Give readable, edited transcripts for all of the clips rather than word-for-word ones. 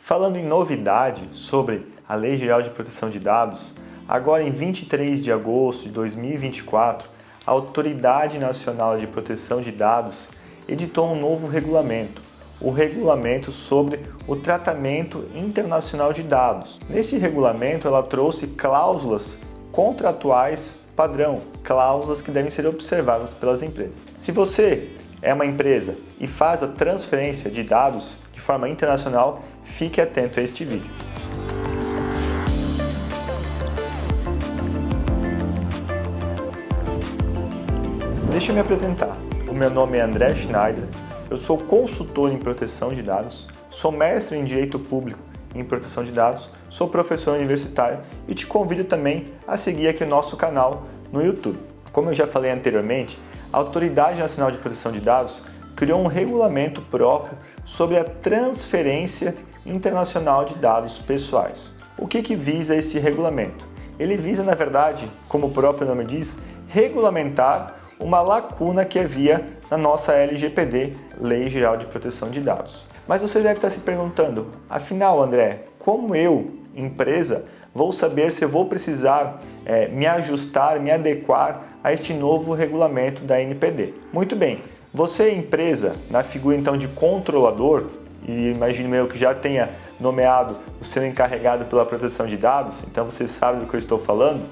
Falando em novidade sobre a Lei Geral de Proteção de Dados, agora em 23 de agosto de 2024, a Autoridade Nacional de Proteção de Dados editou um novo regulamento, o Regulamento sobre o Tratamento Internacional de Dados. Nesse regulamento, ela trouxe cláusulas contratuais padrão, cláusulas que devem ser observadas pelas empresas. Se você é uma empresa e faz a transferência de dados de forma internacional, fique atento a este vídeo. Deixa eu me apresentar. O meu nome é André Schneider, eu sou consultor em proteção de dados, sou mestre em Direito Público em Proteção de Dados, sou professor universitário e te convido também a seguir aqui o nosso canal no YouTube. Como eu já falei anteriormente, a Autoridade Nacional de Proteção de Dados criou um regulamento próprio sobre a transferência internacional de dados pessoais. O que visa esse regulamento? Ele visa, na verdade, como o próprio nome diz, regulamentar uma lacuna que havia na nossa LGPD, Lei Geral de Proteção de Dados. Mas você deve estar se perguntando, afinal, André, como eu, empresa, vou saber se eu vou precisar me ajustar, me adequar a este novo regulamento da NPD? Muito bem, você, empresa, na figura então de controlador, e imagino eu que já tenha nomeado o seu encarregado pela proteção de dados, então você sabe do que eu estou falando,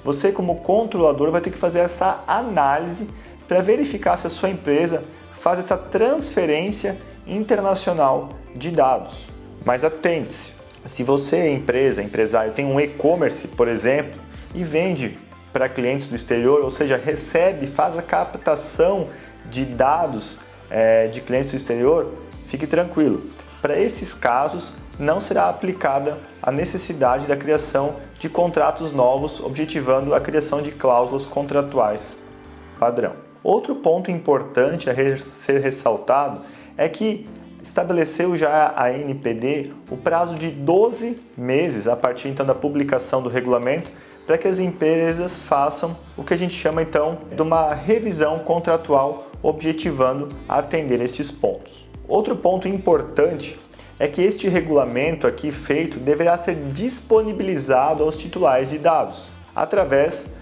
você como controlador vai ter que fazer essa análise para verificar se a sua empresa faz essa transferência internacional de dados. Mas atente-se, se você, empresa, empresário, tem um e-commerce, por exemplo, e vende para clientes do exterior, ou seja, recebe, faz a captação de dados de clientes do exterior, fique tranquilo. Para esses casos, não será aplicada a necessidade da criação de contratos novos, objetivando a criação de cláusulas contratuais padrão. Outro ponto importante a ser ressaltado é que estabeleceu já a ANPD o prazo de 12 meses a partir então da publicação do regulamento para que as empresas façam o que a gente chama então de uma revisão contratual objetivando atender estes pontos. Outro ponto importante é que este regulamento aqui feito deverá ser disponibilizado aos titulares de dados através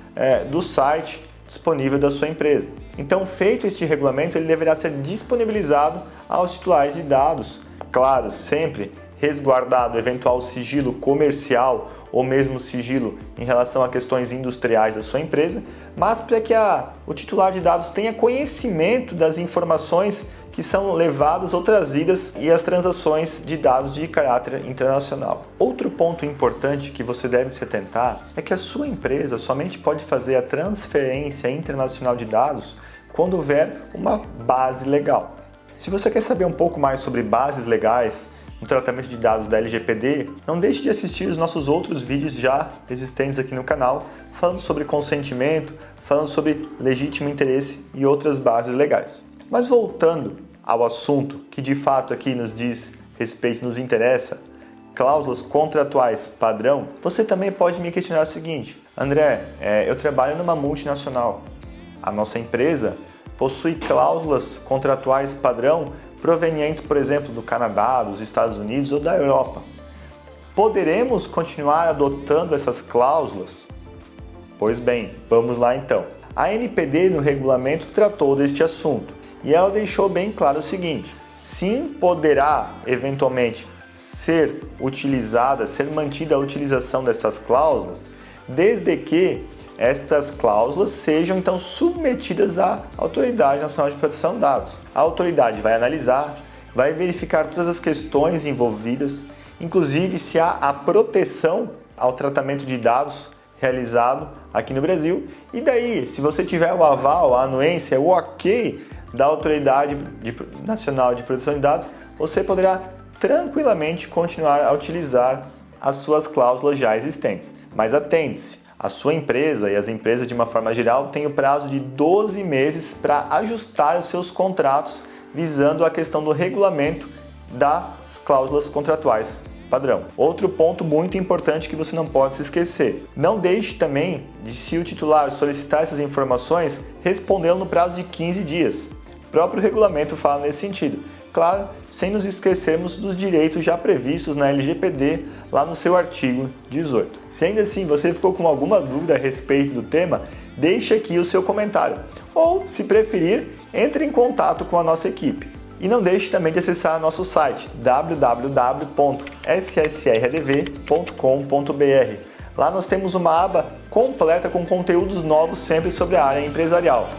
do site disponível da sua empresa. Então, feito este regulamento, ele deverá ser disponibilizado aos titulares de dados, claro, sempre resguardado eventual sigilo comercial ou mesmo sigilo em relação a questões industriais da sua empresa, mas para que o titular de dados tenha conhecimento das informações que são levadas ou trazidas e as transações de dados de caráter internacional. Outro ponto importante que você deve se atentar é que a sua empresa somente pode fazer a transferência internacional de dados quando houver uma base legal. Se você quer saber um pouco mais sobre bases legais no tratamento de dados da LGPD, não deixe de assistir os nossos outros vídeos já existentes aqui no canal, falando sobre consentimento, falando sobre legítimo interesse e outras bases legais. Mas voltando ao assunto que de fato aqui nos diz respeito, nos interessa, cláusulas contratuais padrão, você também pode me questionar o seguinte: André, eu trabalho numa multinacional, a nossa empresa possui cláusulas contratuais padrão provenientes, por exemplo, do Canadá, dos Estados Unidos ou da Europa. Poderemos continuar adotando essas cláusulas? Pois bem, vamos lá então. A ANPD no regulamento tratou deste assunto e ela deixou bem claro o seguinte: sim, poderá eventualmente ser utilizada, ser mantida a utilização dessas cláusulas, desde que estas cláusulas sejam então submetidas à Autoridade Nacional de Proteção de Dados. A autoridade vai analisar, vai verificar todas as questões envolvidas, inclusive se há a proteção ao tratamento de dados realizado aqui no Brasil, e daí, se você tiver o aval, a anuência, o ok da Autoridade Nacional de Proteção de Dados, você poderá tranquilamente continuar a utilizar as suas cláusulas já existentes. Mas atente-se, a sua empresa e as empresas de uma forma geral têm o prazo de 12 meses para ajustar os seus contratos visando a questão do regulamento das cláusulas contratuais padrão. Outro ponto muito importante que você não pode se esquecer: não deixe também de, se o titular solicitar essas informações, respondê-lo no prazo de 15 dias. O próprio regulamento fala nesse sentido. Claro, sem nos esquecermos dos direitos já previstos na LGPD, lá no seu artigo 18. Se ainda assim você ficou com alguma dúvida a respeito do tema, deixe aqui o seu comentário. Ou, se preferir, entre em contato com a nossa equipe. E não deixe também de acessar nosso site www.ssradv.com.br. Lá nós temos uma aba completa com conteúdos novos sempre sobre a área empresarial.